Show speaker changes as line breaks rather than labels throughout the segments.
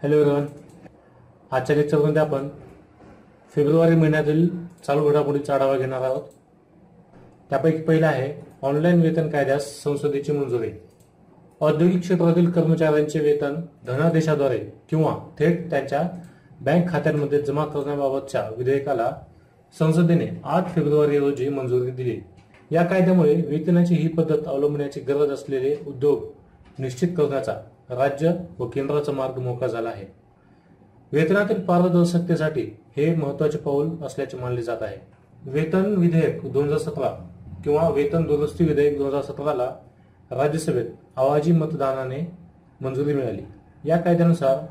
Hello everyone. आजच्या लेक्चरमध्ये आपण फेब्रुवारी महिन्यातील चालू घडामोडीचा आढावा घेणार आहोत. त्यापैकी पहिला आहे ऑनलाईन वेतन कायद्यास संसदेची मंजुरी. औद्योगिक क्षेत्रातील कर्मचाऱ्यांचे वेतन धनादेशाद्वारे किंवा थेट त्यांच्या बँक खात्यांमध्ये जमा करण्याबाबतच्या विधेयकाला संसदेने 8 फेब्रुवारी रोजी मंजुरी दिली. या कायद्यामुळे वेतनाची ही पद्धत अवलंबण्याची गरज असलेले उद्योग निश्चित करण्याचा राज्य व केंद्राचा मार्ग मोकळा झाला आहे. वेतनातील पारदर्शकतेसाठी हे महत्वाचे पाऊल असल्याचे मानले जात आहे. वेतन विधेयक 2017 किंवा वेतन दुरुस्ती विधेयक 2017 ला राज्यसभेत आवाजी मतदानाने मंजुरी मिळाली. या कायद्यानुसार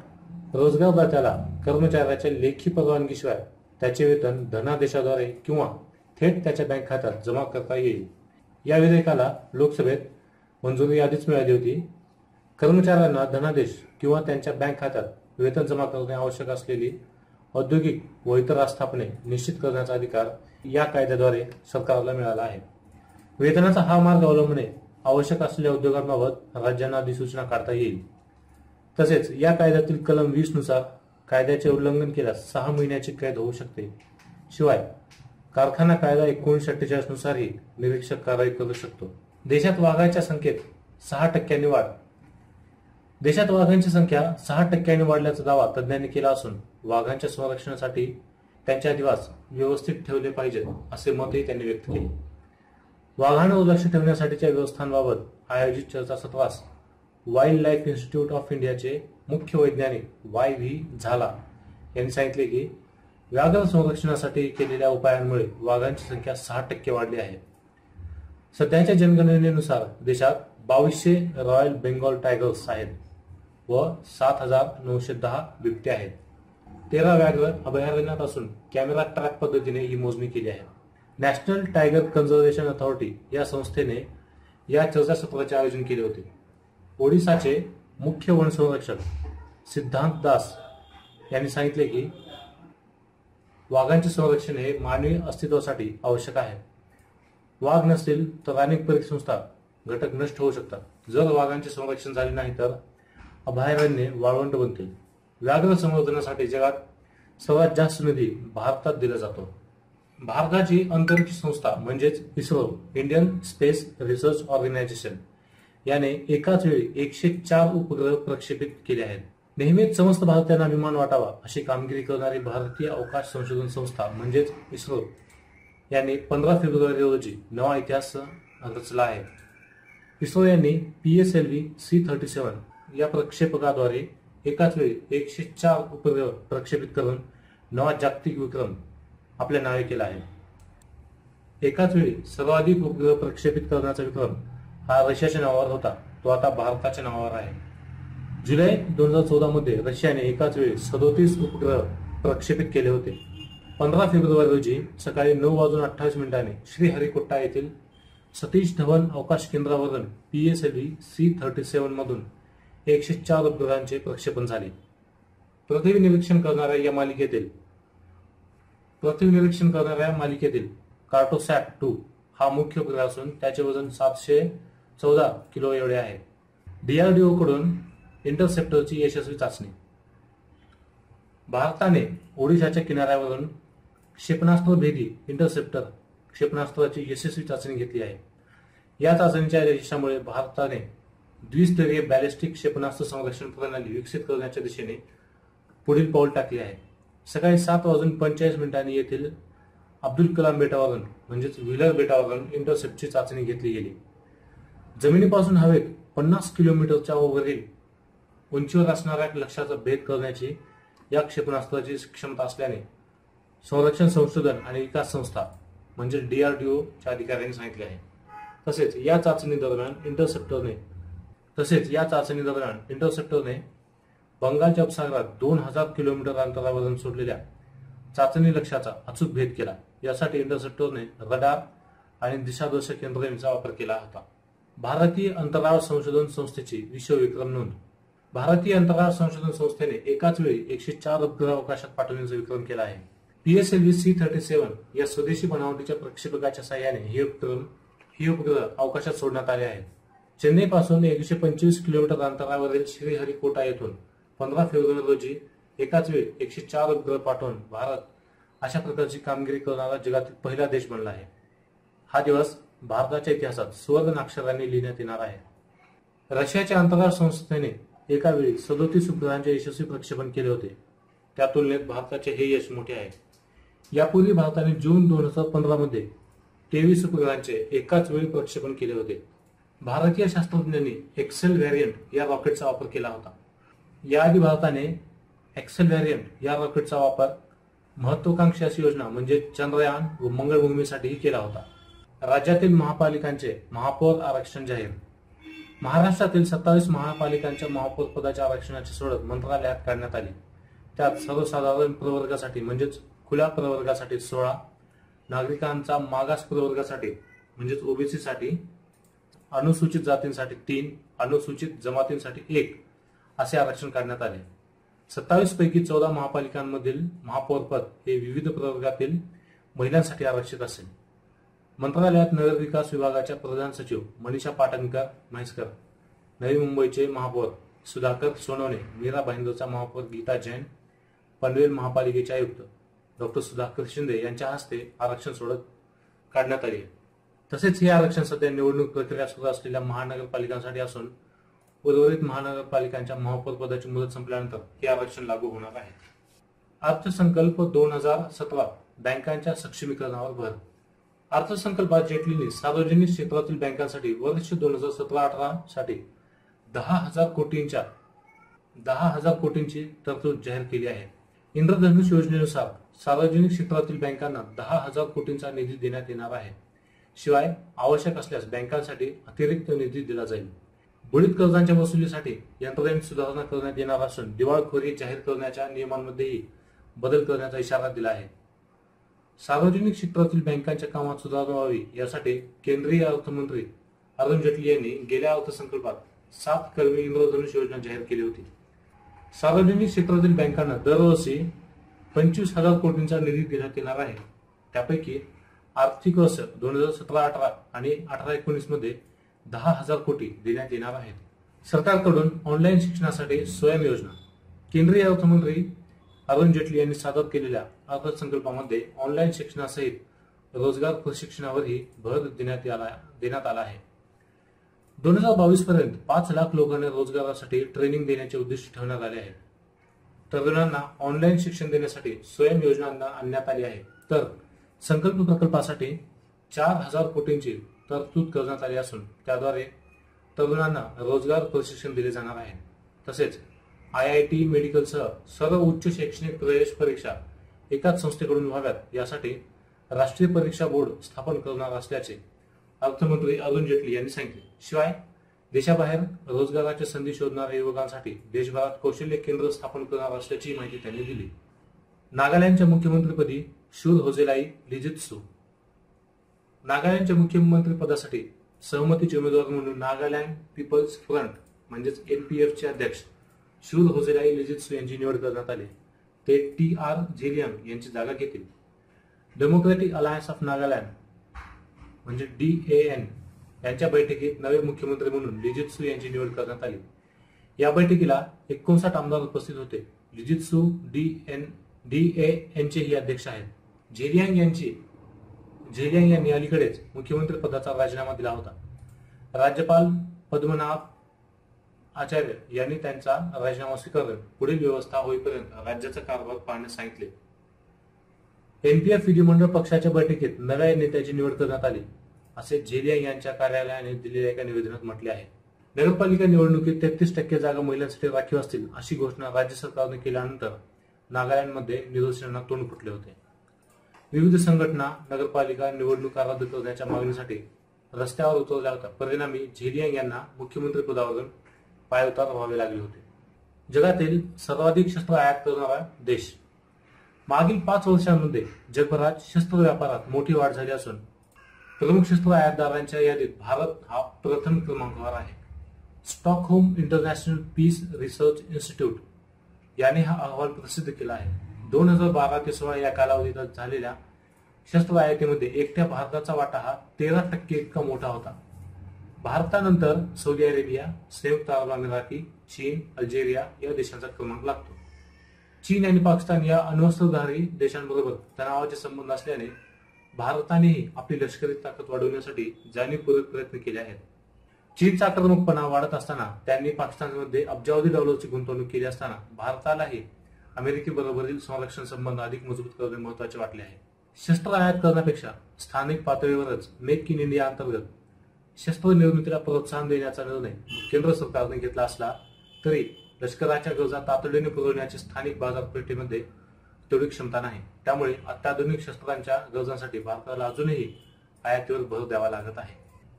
रोजगारदात्याला कर्मचाऱ्याच्या लेखी परवानगीशिवाय त्याचे वेतन धनादेशाद्वारे किंवा थेट त्याच्या बँक खात्यात जमा करता येईल. या विधेयकाला लोकसभेत मंजुरी आधीच मिळाली होती. कर्मचाऱ्यांना धनादेश किंवा त्यांच्या बँक खात्यात वेतन जमा करणे आवश्यक असलेली औद्योगिक व इतर आस्थापने निश्चित करण्याचा अधिकार या कायद्याद्वारे सरकारला मिळाला आहे. वेतनाचा हा मार्ग अवलंबणे आवश्यक असलेल्या उद्योगांबाबत राज्यांना अधिसूचना काढता येईल. तसेच या कायद्यातील कलम 20 नुसार कायद्याचे उल्लंघन केल्यास 6 महिन्याची कैद होऊ शकते. शिवाय कारखाना कायदा 1948 नुसारही निरीक्षक कारवाई करू शकतो. देशात वाघांच्या संख्येत 6% वाढ. देशात वाघांची संख्या 6% वाढल्याचा दावा तज्ज्ञांनी केला असून वाघांच्या संरक्षणासाठी त्यांचे अधिवास व्यवस्थित ठेवले पाहिजेत असे मतही त्यांनी व्यक्त केले. वाघांवर लक्ष ठेवण्यासाठीच्या व्यवस्थांबाबत आयोजित चर्चासत्रास वाईल्ड लाईफ इन्स्टिट्यूट ऑफ इंडियाचे मुख्य वैज्ञानिक Y.V. झाला यांनी सांगितले की व्याघ्र संरक्षणासाठी केलेल्या उपायांमुळे वाघांची संख्या 6% वाढली आहे. सध्याच्या जनगणनेनुसार देशात 2200 रॉयल बेंगॉल टायगर्स आहेत व 7910 बिबटे आहेत. 13 व्याघ्र अभयारण्यात असून कॅमेरा ट्रॅप पद्धतीने ही मोजणी केली आहे. नॅशनल टायगर कन्झर्वेशन अथॉरिटी या संस्थेने या चर्चासत्राचे आयोजन केले होते. ओडिसाचे मुख्य वन संरक्षक सिद्धांत दास यांनी सांगितले की वाघांचे संरक्षण हे मानवी अस्तित्वासाठी आवश्यक आहे. वाघ नसतील तर अनेक परिसंस्था घटक नष्ट होऊ शकतात. जर वाघांचे संरक्षण झाले नाही तर अभयारण्ये वाळवंट बनतील. व्याघ्र संवर्धनासाठी जगात सर्वात जास्त निधी भारतात दिला जातो. भारताची अंतरिक्ष संस्था म्हणजेच ISRO Indian space research organisation याने एकाच वेळी 104 उपग्रह प्रक्षेपित केले आहेत. नेहमीच समस्त भारतीयांना विमान वाटावा अशी कामगिरी करणारी भारतीय अवकाश संशोधन संस्था म्हणजेच इस्रो याने 15 फेब्रुवारी रोजी नवा इतिहास रचला आहे. इस्रो यांनी PSLV C-37 या प्रक्षेपकाद्वारे एकाच वेळी 104 उपग्रह प्रक्षेपित करून नवा जागतिक विक्रम आपल्या नावे केला आहे. एकाच वेळी सर्वाधिक उपग्रह प्रक्षेपित करण्याचा विक्रम हा रशियाच्या नावावर होता, तो आता भारताच्या नावावर आहे. जुलै 2014 मध्ये रशियाने एकाच वेळी 37 उपग्रह प्रक्षेपित केले होते. 15 फेब्रुवारी रोजी सकाळी 9:28 श्रीहरिकोटा येथील सतीश धवन अवकाश केंद्रावरून PSLV C-37 मधून 104 उपग्रहांचे प्रक्षेपण झाले. पृथ्वी निरीक्षण करणाऱ्या मालिकेतील कार्टोसॅट 2 हा मुख्य उपग्रह असून त्याचे वजन 714 किलो एवढे आहे. DRDO कडून इंटरसेप्टरची यशस्वी चाचणी. भारताने ओडिशाच्या किनाऱ्यावरून क्षेपणास्त्र भेदी इंटरसेप्टर क्षेपणास्त्राची यशस्वी चाचणी घेतली आहे. या चाचणीच्या यशामुळे भारताने द्विस्तरीय बॅलिस्टिक क्षेपणास्त्र संरक्षण प्रणाली विकसित करण्याच्या दिशेने पुढील पाऊल टाकले आहे. सकाळी 7:45 येथील अब्दुल कलाम बेटावरून म्हणजेच व्हीलर बेटावरून इंटरसेप्टची चाचणी घेतली गेली. जमिनीपासून हवेत 50 किलोमीटरच्या वरील उंचीवर असणाऱ्या लक्ष्याचा भेद करण्याची या क्षेपणास्त्राची क्षमता असल्याने संरक्षण संशोधन आणि विकास संस्था म्हणजे DRDO च्या अधिकाऱ्यांनी सांगितले आहे. तसेच या चाचणी दरम्यान इंटरसेप्टरने बंगालच्या उपसागरात 2000 किलोमीटर अंतरावरून सोडलेल्या चाचणी लक्ष्याचा अचूक भेद केला. यासाठी इंटरसेप्टरने रडार आणि दिशादर्शक यंत्रणेचा वापर केला होता. भारतीय अंतराळ संशोधन संस्थेची विश्वविक्रम नोंद. भारतीय अंतराळ संशोधन संस्थेने एकाच वेळी 104 उपग्रह अवकाशात पाठवण्याचा विक्रम केला आहे. PSLV C-37 या स्वदेशी बनावटीच्या प्रक्षेपकाच्या साहाय्याने हे उपग्रह अवकाशात सोडण्यात आले आहेत. चेन्नईपासून 125 किलोमीटर अंतरावरील श्रीहरिकोटा येथून 15 फेब्रुवारी रोजी एकाच वेळी 104 उपग्रह पाठवून भारत अशा प्रकारची कामगिरी करणारा जगातील पहिला देश बनला आहे. हा दिवस भारताच्या इतिहासात सुवर्ण अक्षरांनी लिहिण्यात येणार आहे. रशियाच्या अंतराळ संस्थेने एका वेळी 37 उपग्रहांचे यशस्वी प्रक्षेपण केले होते. त्या तुलनेत भारताचे हे यश मोठे आहे. यापूर्वी भारताने जून 2015 मध्ये 23 उपग्रहांचे एकाच वेळी प्रक्षेपण केले होते. भारतीय शास्त्रज्ञांनी एक्सेल व्हेरियंट या रॉकेटचा वापर केला होता. याआधी भारताने एक्सेल व्हेरियंट या रॉकेटचा वापर महत्वाकांक्षी अशी योजना म्हणजे चंद्रयान व मंगळभूमीसाठीही केला होता. राज्यातील महापालिकांचे महापौर आरक्षण जाहीर. महाराष्ट्रातील 27 महापालिकांच्या महापौर पदाच्या आरक्षणाची सोडत मंत्रालयात काढण्यात आली. त्यात सर्वसाधारण प्रवर्गासाठी म्हणजेच खुल्या प्रवर्गासाठी 16, नागरिकांचा मागास प्रवर्गासाठी म्हणजेच ओबीसी साठी, अनुसूचित जातींसाठी 3, अनुसूचित जमातींसाठी 1 असे आरक्षण काढण्यात आले. 27 पैकी 14 महापालिकांमधील महापौर पद हे विविध प्रवर्गातील महिलांसाठी आरक्षित असेल. मंत्रालयात नगरविकास विभागाच्या प्रधान सचिव मनीषा पाटणकर म्हैसकर, नवी मुंबईचे महापौर सुधाकर सोनवणे, मीरा भाईंदरचा महापौर गीता जैन, पनवेल महापालिकेचे आयुक्त डॉक्टर सुधाकर शिंदे यांच्या हस्ते आरक्षण सोडत काढण्यात आले. तसेच हे आरक्षण सध्या निवडणूक प्रक्रिया सुरू असलेल्या महानगरपालिकांसाठी असून उर्वरित महानगरपालिकांच्या महापौर पदाची मुदत संपल्यानंतर हे आरक्षण लागू होणार आहे. अर्थसंकल्प 2017 बँकांच्या सक्षमीकरणावर भर. अर्थसंकल्पात जेटलींनी सार्वजनिक क्षेत्रातील बँकांसाठी वर्ष 2017-18 साठी 10,000 कोटींची तरतूद जाहीर केली आहे. इंद्रधनुष योजनेनुसार सार्वजनिक क्षेत्रातील बँकांना 10,000 कोटींचा निधी देण्यात येणार आहे. शिवाय आवश्यक असल्यास बँकांसाठी अतिरिक्त निधी दिला जाईल. बुडीत कर्जांच्या वसुलीसाठी यंत्रणेत सुधारणा करण्यात येणार असून दिवाळखोरी जाहीर करण्याच्या नियमांमध्येही बदल करण्याचा इशारा दिला आहे. सार्वजनिक क्षेत्रातील बँकांच्या कामात सुधारणा व्हावी यासाठी केंद्रीय अर्थमंत्री अरुण जेटली यांनी गेल्या अर्थसंकल्पात 7 कलमी इंद्रधनुष योजना जाहीर केली होती. सार्वजनिक क्षेत्रातील बँकांना दरवर्षी 25,000 कोटींचा निधी देण्यात येणार आहे. त्यापैकी आर्थिक वर्ष 2017-18 आणि 18-19 मध्ये 10,000 कोटी देण्यात येणार आहेत. सरकारकडून ऑनलाईन शिक्षणासाठी स्वयं योजना. केंद्रीय अर्थमंत्री अरुण जेटली यांनी सादर केलेल्या अर्थसंकल्पामध्ये ऑनलाईन शिक्षणासहित रोजगार प्रशिक्षणावरही भर देण्यात आला आहे. 2022 पर्यंत 5 लाख लोकांना रोजगारासाठी ट्रेनिंग देण्याचे उद्दिष्ट ठेवण्यात आले आहे. तरुणांना ऑनलाईन शिक्षण देण्यासाठी स्वयं योजना आणण्यात आली आहे. तर संकल्प प्रकल्पासाठी 4,000 कोटींची तरतूद करण्यात आली असून त्याद्वारे तरुणांना रोजगार प्रशिक्षण दिले जाणार आहे. तसेच IIT मेडिकलसह सर्व उच्च शैक्षणिक प्रवेश परीक्षा एकाच संस्थेकडून व्हाव्यात यासाठी राष्ट्रीय परीक्षा बोर्ड स्थापन करणार असल्याचे अर्थमंत्री अरुण जेटली यांनी सांगितले. शिवाय देशाबाहेर रोजगाराच्या संधी शोधणाऱ्या युवकांसाठी देशभरात कौशल्य केंद्र स्थापन करणार असल्याची माहिती त्यांनी दिली. नागालँडच्या मुख्यमंत्रीपदी शूर होजेलाई लिजित्सू. नागालँडच्या मुख्यमंत्री पदासाठी सहमतीचे उमेदवार म्हणून नागालँड पीपल्स फ्रंट म्हणजेच NPF चे अध्यक्ष शूर होजेलाई लिजित्सू यांची निवड करण्यात आली. ते TR झेलियांग यांची जागा घेतील. डेमोक्रेटिक अलायन्स ऑफ नागालँड म्हणजे DAN यांच्या बैठकीत नवे मुख्यमंत्री म्हणून लिजित्सू यांची निवड करण्यात आली. या बैठकीला 59 आमदार उपस्थित होते. लिजित्सू DAN चे अध्यक्ष आहेत. झेलियांग यांनी अलीकडेच मुख्यमंत्री पदाचा राजीनामा दिला होता. राज्यपाल पद्मनाभ आचार्य यांनी त्यांचा राजीनामा स्वीकारून पुढील व्यवस्था होईपर्यंत राज्याचा कारभार पाहण्यास सांगितले. NPF विधिमंडळ पक्षाच्या बैठकीत नव्या नेत्याची निवड करण्यात आली असे झेलियांग यांच्या कार्यालयाने दिलेल्या एका निवेदनात म्हटले आहे. नगरपालिका निवडणुकीत 33% जागा महिलांसाठी राखीव असतील अशी घोषणा राज्य सरकारने केल्यानंतर नागालँडमध्ये निदर्शनांना तोंड फुटले होते. विविध संघटना नगरपालिका निवडणुका रद्द करण्याच्या मागणीसाठी रस्त्यावर उतरल्या होत्या. परिणामी झेलियांग यांना मुख्यमंत्री पदावरून पायउतार व्हावे लागले होते. जगातील सर्वाधिक शस्त्र आयात करणारा देश. मागील 5 वर्षांमध्ये जगभरात शस्त्र व्यापारात मोठी वाढ झाली असून प्रमुख शस्त्र आयातदारांच्या यादीत भारत हा प्रथम क्रमांकावर आहे. Stockholm international peace research institute याने हा अहवाल प्रसिद्ध केला आहे. 2012 ते 16 या कालावधीत झालेल्या शस्त्र आयातीमध्ये एकट्या भारताचा वाटा हा 13% इतका मोठा होता. भारतानंतर सौदी अरेबिया, संयुक्त अरब अमिराती, चीन, अल्जेरिया या देशांचा क्रमांक लागतो. चीन आणि पाकिस्तान या अण्वस्त्रधारी देशांबरोबर तणावाचे संबंध असल्याने भारतानेही आपली लष्करी ताकद वाढवण्यासाठी जाणीवपूर्वक प्रयत्न केले आहेत. चीनचा आक्रमकपणा वाढत असताना त्यांनी पाकिस्तानमध्ये अब्जावधी डॉलरची गुंतवणूक केली असताना भारतालाही अमेरिकेबरोबरील संरक्षण संबंध अधिक मजबूत करणे महत्वाचे वाटले आहे. शस्त्र आयात करण्यापेक्षा स्थानिक पातळीवरच मेक इन इंडिया अंतर्गत शस्त्र निर्मितीला प्रोत्साहन देण्याचा निर्णय केंद्र सरकारने घेतला असला तरी लष्कराच्या गरजा तातडीने पुरवण्याची स्थानिक बाजारपेठेमध्ये तेवढी क्षमता नाही. त्यामुळे अत्याधुनिक शस्त्रांच्या गरजांसाठी भारताला अजूनही आयातीवर भर द्यावा लागत आहे.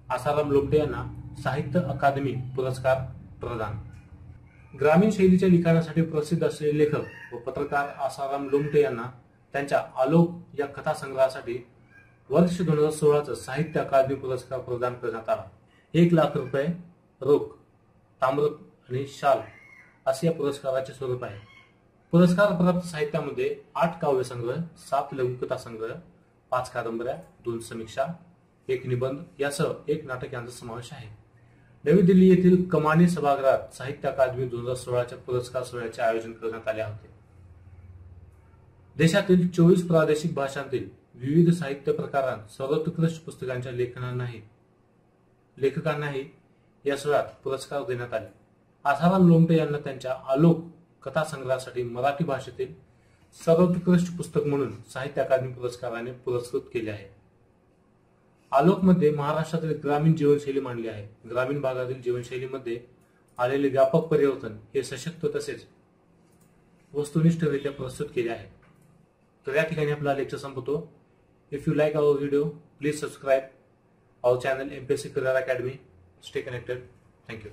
आसाराम लोमटे यांना साहित्य अकादमी पुरस्कार प्रदान. ग्रामीण शैलीच्या लिखाणासाठी प्रसिद्ध असलेले लेखक व पत्रकार आसाराम लोमटे यांना त्यांच्या आलोक या कथासंग्रहासाठी वर्ष 2016चा साहित्य अकादमी पुरस्कार प्रदान करण्यात आला. 1 लाख रुपये रोख, ताम्र आणि शाल असे या पुरस्काराचे स्वरूप आहे. पुरस्कार प्राप्त साहित्यामध्ये 8 काव्यसंग्रह, 7 लघुकथा संग्रह, 5 कादंबऱ्या, 2 समीक्षा, 1 निबंध यासह 1 नाटक यांचा समावेश आहे. नवी दिल्ली येथील कमानी सभागृहात साहित्य अकादमी 2016च्या पुरस्कार सोहळ्याचे आयोजन करण्यात आले होते. देशातील 24 प्रादेशिक भाषांतील विविध साहित्य प्रकारांत सर्वोत्कृष्ट पुस्तकांच्या लेखकांनाही या सोहळ्यात पुरस्कार देण्यात आले. आसाराम लोमटे यांना त्यांच्या आलोक कथासंग्रहासाठी मराठी भाषेतील सर्वोत्कृष्ट पुस्तक म्हणून साहित्य अकादमी पुरस्काराने पुरस्कृत केले आहे. आलोकमध्ये महाराष्ट्रातील ग्रामीण जीवनशैली मांडली आहे. ग्रामीण भागातील जीवनशैलीमध्ये आलेले व्यापक परिवर्तन हे सशक्त तसेच वस्तुनिष्ठरित्या प्रस्तुत केले आहे. तर या ठिकाणी आपला लेक्चर संपतो. If you like our video, please subscribe our channel MPSC Career Academy. Stay connected. Thank you.